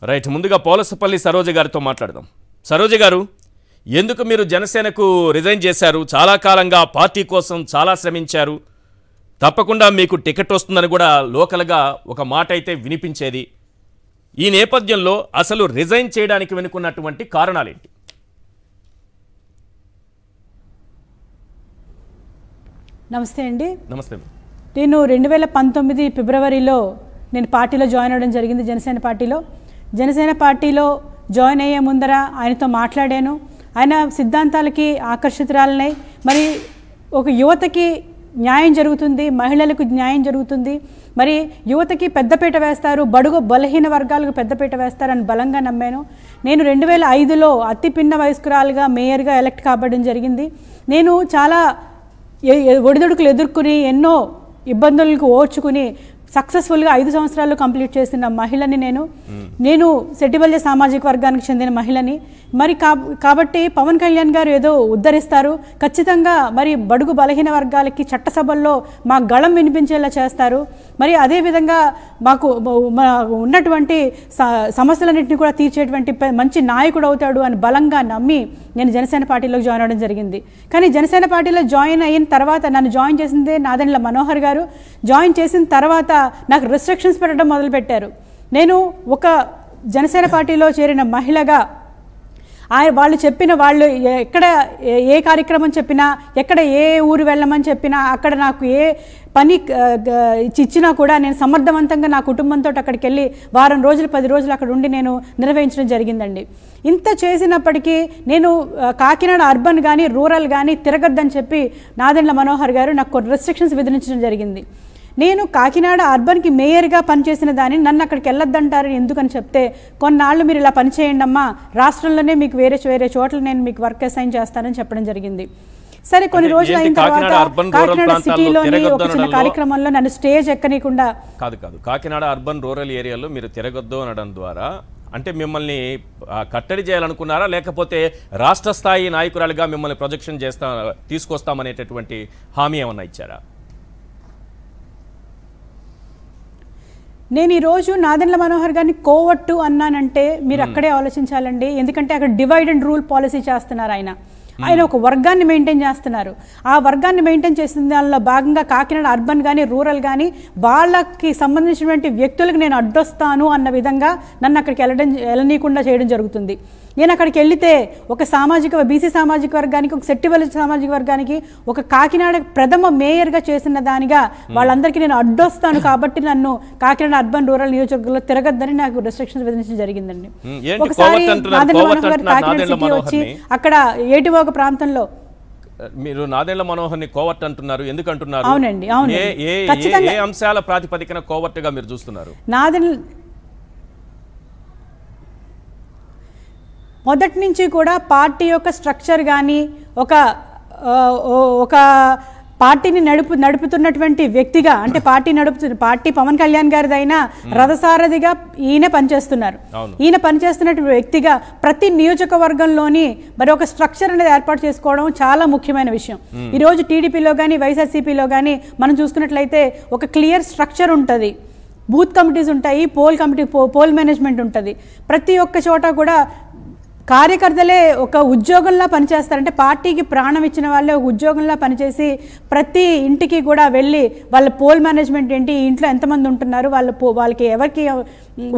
Right, ముందుగా పోలసపల్లి సరోజ గారితో మాట్లాడదాం. సరోజ గారు, ఎందుకు మీరు జనసేనకు రిజైన్ చేశారు? చాలా కాలంగా పార్టీ కోసం చాలా శ్రమించారు. తప్పకుండా మీకు టికెట్ వస్తుందని కూడా లోకల్గా ఒక మాట అయితే వినిపించేది. ఈ నేపథ్యంలో అసలు రిజైన్ చేయడానికి వెనుకున్నటువంటి కారణాలేంటి? నమస్తే అండి. నమస్తే. నేను 2019 ఫిబ్రవరిలో నేను పార్టీలో జాయిన్ అవ్వడం జరిగింది. జనసేన పార్టీలో జాయిన్ అయ్యే ముందర ఆయనతో మాట్లాడాను. ఆయన సిద్ధాంతాలకి ఆకర్షితురాలనై మరి ఒక యువతకి న్యాయం జరుగుతుంది, మహిళలకు న్యాయం జరుగుతుంది, మరి యువతకి పెద్దపీట వేస్తారు, బడుగు బలహీన వర్గాలకు పెద్దపీట వేస్తారని బలంగా నమ్మాను. నేను 2005లో అతి పిన్న వయస్కురాలుగా మేయర్గా ఎలక్ట్ కాబడడం జరిగింది. నేను చాలా ఒడిదుడుకులు ఎదుర్కొని ఎన్నో ఇబ్బందులకు ఓర్చుకుని సక్సెస్ఫుల్గా 5 సంవత్సరాలు కంప్లీట్ చేసిన మహిళని నేను సెట్టిబల్య సామాజిక వర్గానికి చెందిన మహిళని. మరి కాబట్టి పవన్ కళ్యాణ్ గారు ఏదో ఉద్ధరిస్తారు, ఖచ్చితంగా మరి బడుగు బలహీన వర్గాలకి చట్టసభల్లో మా గళం వినిపించేలా చేస్తారు, మరి అదేవిధంగా మాకు ఉన్నటువంటి సమస్యలన్నింటినీ కూడా తీర్చేటువంటి మంచి నాయకుడు అవుతాడు అని బలంగా నమ్మి నేను జనసేన పార్టీలోకి జాయిన్ అవ్వడం జరిగింది. కానీ జనసేన పార్టీలో జాయిన్ అయిన తర్వాత నన్ను జాయిన్ చేసిందే నాదెండ్ల మనోహర్ గారు. జాయిన్ చేసిన తర్వాత నాకు రిస్ట్రిక్షన్స్ పెట్టడం మొదలుపెట్టారు. నేను ఒక జనసేన పార్టీలో చేరిన మహిళగా వాళ్ళు చెప్పిన వాళ్ళు ఎక్కడ ఏ కార్యక్రమం చెప్పినా, ఎక్కడ ఏ ఊరు వెళ్ళమని చెప్పినా, అక్కడ నాకు ఏ పని ఇచ్చినా కూడా నేను సమర్థవంతంగా నా కుటుంబంతో అక్కడికి వెళ్ళి వారం రోజులు 10 రోజులు అక్కడ ఉండి నేను నిర్వహించడం జరిగిందండి. ఇంత చేసినప్పటికీ నేను కాకినాడ అర్బన్ కానీ రూరల్ కానీ తిరగద్దని చెప్పి నాదెండ్ల మనోహర్ గారు నాకు కొన్ని రెస్ట్రిక్షన్స్ విధించడం జరిగింది. నేను కాకినాడ అర్బన్కి మేయర్గా పనిచేసిన దాన్ని నన్ను అక్కడికి వెళ్ళొద్దంటారు ఎందుకని చెప్తే, కొన్నాళ్ళు మీరు ఇలా పనిచేయండి అమ్మా, రాష్ట్రంలోనే మీకు వేరే చోట్ల నేను మీకు వర్క్ అసైన్ చేస్తానని చెప్పడం జరిగింది. సరే, కొన్ని రోజులు అయిన తర్వాత కాకినాడ సిటీలోని ఒక చిన్న కార్యక్రమంలో నన్ను స్టేజ్ ఎక్కనీయకుండా కాదు కాకినాడ అర్బన్ రూరల్ ఏరియాలో మీరు తిరగొద్దు అనడం ద్వారా అంటే మిమ్మల్ని కట్టడి చేయాలనుకున్నారా, లేకపోతే రాష్ట్ర స్థాయి నాయకురాలుగా మిమ్మల్ని ప్రొజెక్షన్ తీసుకొస్తామనేటటువంటి హామీ ఏమన్నా ఇచ్చారా? నేను ఈరోజు నాదెండ్ల మనోహర్ గారిని కోవట్టు అన్నానంటే మీరు అక్కడే ఆలోచించాలండి. ఎందుకంటే అక్కడ డివైడ్ అండ్ రూల్ పాలసీ చేస్తున్నారు ఆయన ఒక వర్గాన్ని మెయింటైన్ చేస్తున్నారు. ఆ వర్గాన్ని మెయింటైన్ చేసిన దానిలో భాగంగా కాకినాడ అర్బన్ కానీ రూరల్ కానీ వాళ్ళకి సంబంధించినటువంటి వ్యక్తులకు నేను అడ్డొస్తాను అన్న విధంగా నన్ను అక్కడికి వెళ్ళనీయకుండా చేయడం జరుగుతుంది. నేను అక్కడికి వెళితే ఒక బీసీ సామాజిక వర్గానికి, ఒక సెట్టిబల్య సామాజిక వర్గానికి, ఒక కాకినాడ ప్రథమ మేయర్గా చేసిన దానిగా వాళ్ళందరికీ నేను అడ్డొస్తాను కాబట్టి నన్ను కాకినాడ అర్బన్ రూరల్ నియోజకవర్గంలో తిరగద్దని నాకు రెస్ట్రిక్షన్స్ విధించడం జరిగిందండి. ఒకసారి నాదెండ్ల మనోహర్ గారు కాకినాడ సిటీ వచ్చి అక్కడ ఏటివో ఒక ప్రాంతంలో మీరు నాదెండ్ల మనోహర్ని కోవర్ట్ అంటున్నారు, ఎందుకు అంటున్నారు? అవునండి, ఏ అంశాల ప్రాతిపదికన కోవర్ట్గా మీరు చూస్తున్నారు? మొదటి నుంచి కూడా పార్టీ యొక్క స్ట్రక్చర్ కానీ ఒక పార్టీని నడుపుతున్నటువంటి వ్యక్తిగా, అంటే పార్టీ పవన్ కళ్యాణ్ గారిదైనా రథసారథిగా ఈయన పనిచేస్తున్నారు. ఈయన పనిచేస్తున్నటువంటి వ్యక్తిగా ప్రతి నియోజకవర్గంలోని మరి ఒక స్ట్రక్చర్ అనేది ఏర్పాటు చేసుకోవడం చాలా ముఖ్యమైన విషయం. ఈరోజు టీడీపీలో కానీ వైఎస్ఆర్సీపీలో కానీ మనం చూసుకున్నట్లయితే ఒక క్లియర్ స్ట్రక్చర్ ఉంటుంది, బూత్ కమిటీస్ ఉంటాయి, పోల్ మేనేజ్మెంట్ ఉంటుంది. ప్రతి ఒక్క చోట కూడా కార్యకర్తలే ఒక ఉద్యోగంలా పనిచేస్తారంటే పార్టీకి ప్రాణం ఇచ్చిన వాళ్ళే ఒక ఉద్యోగంలా పనిచేసి ప్రతి ఇంటికి కూడా వెళ్ళి వాళ్ళ పోల్ మేనేజ్మెంట్ ఏంటి, ఇంట్లో ఎంతమంది ఉంటున్నారు, వాళ్ళకి ఎవరికి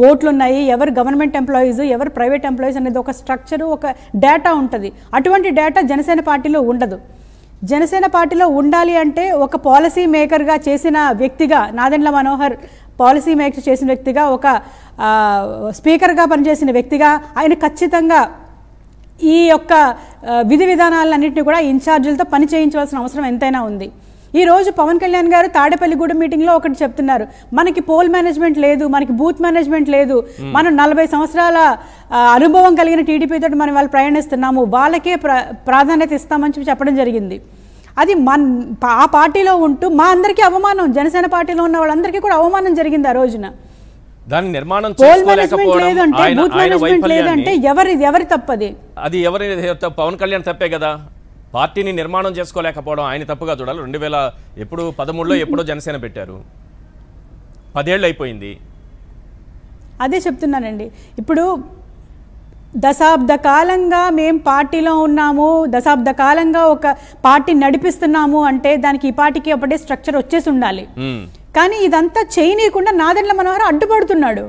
ఓట్లు ఉన్నాయి, ఎవరు గవర్నమెంట్ ఎంప్లాయీస్, ఎవరు ప్రైవేట్ ఎంప్లాయీస్ అనేది ఒక స్ట్రక్చరు, ఒక డేటా ఉంటుంది. అటువంటి డేటా జనసేన పార్టీలో ఉండదు. జనసేన పార్టీలో ఉండాలి అంటే ఒక పాలసీ మేకర్గా చేసిన వ్యక్తిగా, నాదెండ్ల మనోహర్ పాలసీ మేకర్ చేసిన వ్యక్తిగా, ఒక స్పీకర్గా పనిచేసిన వ్యక్తిగా ఆయన ఖచ్చితంగా ఈ యొక్క విధి విధానాలన్నింటినీ కూడా ఇన్ఛార్జీలతో పని చేయించవలసిన అవసరం ఎంతైనా ఉంది. ఈరోజు పవన్ కళ్యాణ్ గారు తాడేపల్లిగూడెం మీటింగ్లో ఒకటి చెప్తున్నారు, మనకి పోల్ మేనేజ్మెంట్ లేదు, మనకి బూత్ మేనేజ్మెంట్ లేదు, మనం 40 సంవత్సరాల అనుభవం కలిగిన టీడీపీతో మనం వాళ్ళు ప్రయాణిస్తున్నాము, వాళ్ళకే ప్రాధాన్యత ఇస్తామని చెప్పడం జరిగింది. అది ఆ పార్టీలో ఉంటూ మా అందరికీ అవమానం, జనసేన పార్టీలో ఉన్న వాళ్ళందరికీ కూడా అవమానం జరిగింది ఆ రోజున. దాని నిర్మాణం లేదంటే ఎవరి తప్పది? అది ఎవరి పవన్ కళ్యాణ్ తప్పే కదా. పార్టీని నిర్మాణం చేసుకోలేకపోవడం ఆయన తప్పుగా చూడాలి. 2013లో ఎప్పుడో జనసేన పెట్టారు, 10 ఏళ్ళు అయిపోయింది. అదే చెప్తున్నానండి. ఇప్పుడు దశాబ్ద కాలంగా మేము పార్టీలో ఉన్నాము, దశాబ్ద కాలంగా ఒక పార్టీ నడిపిస్తున్నాము అంటే దానికి ఈ పార్టీకి ఒకటే స్ట్రక్చర్ వచ్చేసి ఉండాలి. కానీ ఇదంతా చేయనీయకుండా నాదెండ్ల మనోహర్ అడ్డుపడుతున్నాడు.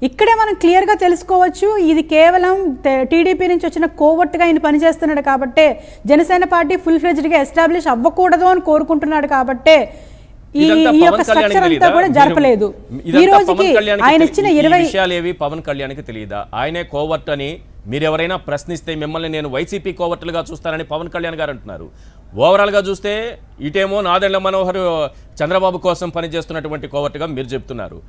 ఇక్కడే మనం క్లియర్గా తెలుసుకోవచ్చు, ఇది కేవలం టీడీపీ నుంచి వచ్చిన కోవర్ట్గా ఆయన పనిచేస్తున్నాడు కాబట్టే, జనసేన పార్టీ ఫుల్ ఫ్లెడ్జ్డ్గా ఎస్టాబ్లిష్ అవ్వకూడదు అని కోరుకుంటున్నాడు కాబట్టే ఈ యొక్క స్ట్రక్చర్ అంతా కూడా జరపలేదు. ఈ రోజుకి ఆయన ఇచ్చిన 20 విషయాలేవి పవన్ కళ్యాణ్కి తెలియదా? ఆయనే కోవర్ట్ అని మీరెవరైనా ప్రశ్నిస్తే మిమ్మల్ని నేను వైసీపీ కోవర్ట్లుగా చూస్తానని పవన్ కళ్యాణ్ గారు అంటున్నారు. ఓవరాల్గా చూస్తే ఇటేమో నాదెండ్ల మనోహర్ చంద్రబాబు కోసం పనిచేస్తున్నటువంటి కోవర్ట్గా మీరు చెప్తున్నారు.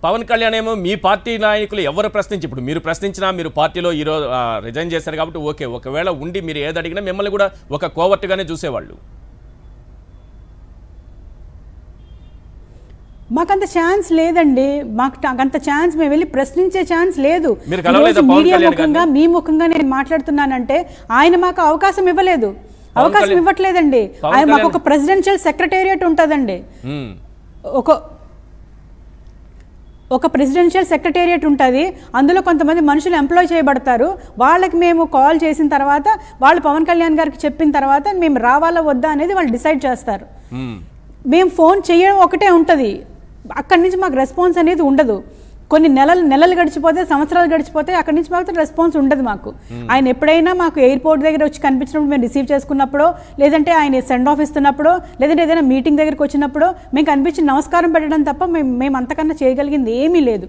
పవన్ కళ్యాణ్ ఏమో మీ పార్టీ నాయకులు ఎవరు ప్రశ్నించి, ఇప్పుడు మీరు ప్రశ్నించినా మీరు పార్టీలో ఈరోజు రిజైన్ చేశారు కాబట్టి ఓకే, ఒకవేళ ఉండి మీరు ఏది అడిగినా మిమ్మల్ని కూడా ఒక కోవర్ట్గానే చూసేవాళ్ళు. మాకంత ఛాన్స్ లేదండి, మాకు అంత ఛాన్స్ మేము వెళ్ళి ప్రశ్నించే ఛాన్స్ లేదు. మీడియా ముఖంగా మీ ముఖంగా నేను మాట్లాడుతున్నానంటే ఆయన మాకు అవకాశం ఇవ్వలేదు, అవకాశం ఇవ్వట్లేదండి. ఆయన మాకు ఒక ప్రెసిడెన్షియల్ సెక్రటేరియట్ ఉంటుందండి, ఒక ప్రెసిడెన్షియల్ సెక్రటేరియట్ ఉంటుంది. అందులో కొంతమంది మనుషులు ఎంప్లాయ్ చేయబడతారు. వాళ్ళకి మేము కాల్ చేసిన తర్వాత, వాళ్ళు పవన్ కళ్యాణ్ గారికి చెప్పిన తర్వాత మేము రావాలా వద్దా అనేది వాళ్ళు డిసైడ్ చేస్తారు. మేము ఫోన్ చేయడం ఒకటే ఉంటుంది, అక్కడి నుంచి మాకు రెస్పాన్స్ అనేది ఉండదు. కొన్ని నెలలు గడిచిపోతే, సంవత్సరాలు గడిచిపోతే అక్కడి నుంచి మాకు రెస్పాన్స్ ఉండదు మాకు. ఆయన ఎప్పుడైనా మాకు ఎయిర్పోర్ట్ దగ్గర వచ్చి కనిపించినప్పుడు మేము రిసీవ్ చేసుకున్నప్పుడు, లేదంటే ఆయన సెండ్ ఆఫ్ ఇస్తున్నప్పుడు, లేదంటే ఏదైనా మీటింగ్ దగ్గరికి వచ్చినప్పుడు మేము కనిపించి నమస్కారం పెట్టడం తప్ప మేము అంతకన్నా చేయగలిగింది ఏమీ లేదు.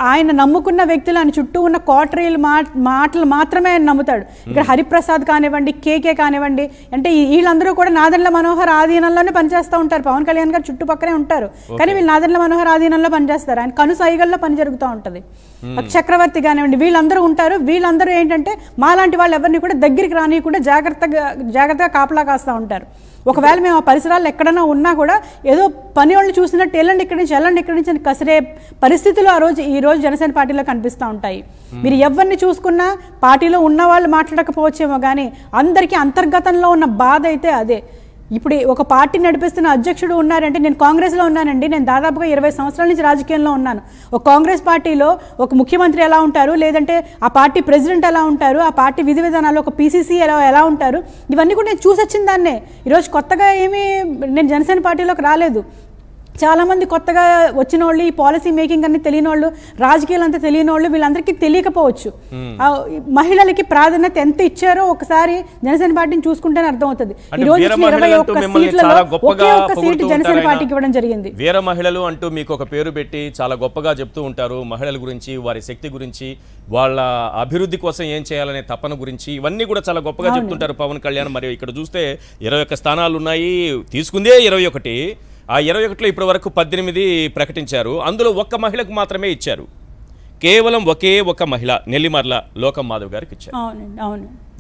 ఆయన నమ్ముకున్న వ్యక్తులు, ఆయన చుట్టూ ఉన్న కోటరీలు మాటలు మాత్రమే ఆయన నమ్ముతాడు. ఇక్కడ హరిప్రసాద్ కానివ్వండి, కేకే కానివ్వండి, అంటే వీళ్ళందరూ కూడా నాదెండ్ల మనోహర్ ఆధీనంలోనే పనిచేస్తూ ఉంటారు. పవన్ కళ్యాణ్ గారు చుట్టుపక్కనే ఉంటారు, కానీ వీళ్ళు నాదెండ్ల మనోహర్ ఆధీనంలో పనిచేస్తారు. ఆయన కనుసైగల్లో పని జరుగుతూ ఉంటుంది. చక్రవర్తి కానివ్వండి, వీళ్ళందరూ ఉంటారు. వీళ్ళందరూ ఏంటంటే మాలాంటి వాళ్ళు ఎవరిని కూడా దగ్గరికి రానియకుండా జాగ్రత్తగా కాపలా కాస్తూ ఉంటారు. ఒకవేళ మేము ఆ పరిసరాల్లో ఎక్కడైనా ఉన్నా కూడా ఏదో పని వాళ్ళు చూసినట్టు వెళ్ళండి ఇక్కడి నుంచి అని కసిరే పరిస్థితులు ఈ రోజు జనసేన పార్టీలో కనిపిస్తూ ఉంటాయి. మీరు ఎవరిని చూసుకున్నా పార్టీలో ఉన్న వాళ్ళు మాట్లాడకపోవచ్చేమో కానీ అందరికీ అంతర్గతంలో ఉన్న బాధ అయితే అదే. ఇప్పుడు ఒక పార్టీ నడిపిస్తున్న అధ్యక్షుడు ఉన్నారంటే, నేను కాంగ్రెస్లో ఉన్నానండి, నేను దాదాపుగా 20 సంవత్సరాల నుంచి రాజకీయంలో ఉన్నాను. ఒక కాంగ్రెస్ పార్టీలో ఒక ముఖ్యమంత్రి ఎలా ఉంటారు, లేదంటే ఆ పార్టీ ప్రెసిడెంట్ ఎలా ఉంటారు, ఆ పార్టీ విధి విధానాలు, ఒక పీసీసీ ఎలా ఉంటారు, ఇవన్నీ కూడా నేను చూసొచ్చిన దాన్నే. ఈరోజు కొత్తగా నేను జనసేన పార్టీలోకి రాలేదు. చాలామంది కొత్తగా వచ్చిన వాళ్ళు, ఈ పాలసీ మేకింగ్ అన్ని తెలియని వాళ్ళు, రాజకీయాలు అంతా తెలియని వాళ్ళు, వీళ్ళందరికీ తెలియకపోవచ్చు. మహిళలకి ప్రాధాన్యత ఎంత ఇచ్చారో ఒకసారి జనసేన పార్టీని చూసుకుంటేనే అర్థమవుతుంది. ఈ రోజు 21 సీట్లలో ఒకే ఒక్క సీటు జనసేన పార్టీకి ఇవ్వడం జరిగింది. వీర మహిళలు అంటూ మీకు ఒక పేరు పెట్టి చాలా గొప్పగా చెప్తూ ఉంటారు. మహిళల గురించి, వారి శక్తి గురించి, వాళ్ళ అభివృద్ధి కోసం ఏం చేయాలనే తపన గురించి, ఇవన్నీ కూడా చాలా గొప్పగా చెప్తుంటారు పవన్ కళ్యాణ్. మరియు ఇక్కడ చూస్తే 21 స్థానాలు ఉన్నాయి, తీసుకుందే 21. ఆ 21లో ఇప్పటి వరకు 18 ప్రకటించారు. అందులో ఒక్క మహిళకు మాత్రమే ఇచ్చారు. కేవలం ఒకే ఒక మహిళ, నెల్లిమర్ల లోకం మాధవ్ గారికి ఇచ్చారు.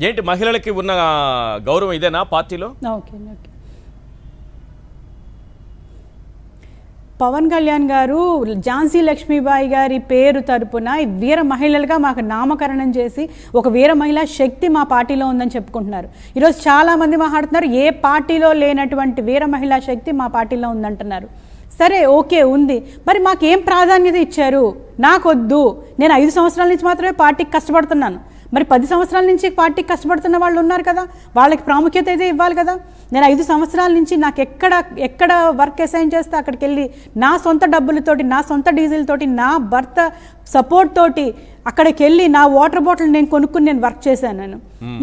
ఏంటి మహిళలకి ఉన్న గౌరవం ఇదేనా పార్టీలో? పవన్ కళ్యాణ్ గారు ఝాన్సీ లక్ష్మీబాయి గారి పేరు తరపున వీర మహిళలుగా మాకు నామకరణం చేసి ఒక వీర మహిళా శక్తి మా పార్టీలో ఉందని చెప్పుకుంటున్నారు. ఈరోజు చాలామంది మాట్లాడుతున్నారు, ఏ పార్టీలో లేనటువంటి వీర మహిళా శక్తి మా పార్టీలో ఉందంటున్నారు. సరే, ఓకే, ఉంది. మరి మాకేం ప్రాధాన్యత ఇచ్చారు? నాకొద్దు, నేను 5 సంవత్సరాల నుంచి మాత్రమే పార్టీకి కష్టపడుతున్నాను. మరి 10 సంవత్సరాల నుంచి పార్టీకి కష్టపడుతున్న వాళ్ళు ఉన్నారు కదా, వాళ్ళకి ప్రాముఖ్యత అయితే ఇవ్వాలి కదా. నేను 5 సంవత్సరాల నుంచి నాకు ఎక్కడ వర్క్ అసైన్ చేస్తే అక్కడికి వెళ్ళి నా సొంత డబ్బులతోటి, నా సొంత డీజిల్ తోటి, నా భర్త సపోర్ట్ తోటి అక్కడికి వెళ్ళి నా వాటర్ బాటిల్ నేను కొనుక్కుని నేను వర్క్ చేశాను. నేను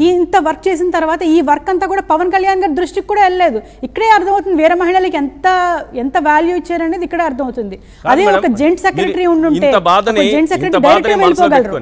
ఇంత వర్క్ చేసిన తర్వాత ఈ వర్క్ అంతా కూడా పవన్ కళ్యాణ్ గారి దృష్టికి కూడా వెళ్ళలేదు. ఇక్కడే అర్థమవుతుంది వేరే మహిళలకి ఎంత వాల్యూ ఇచ్చారనేది ఇక్కడే అర్థమవుతుంది. అదే ఒక జెంట్ సెక్రటరీ ఉండుంటే, జెంట్ సెక్రటరీ డైరెక్ట్గా వెళ్ళిపోగలరు.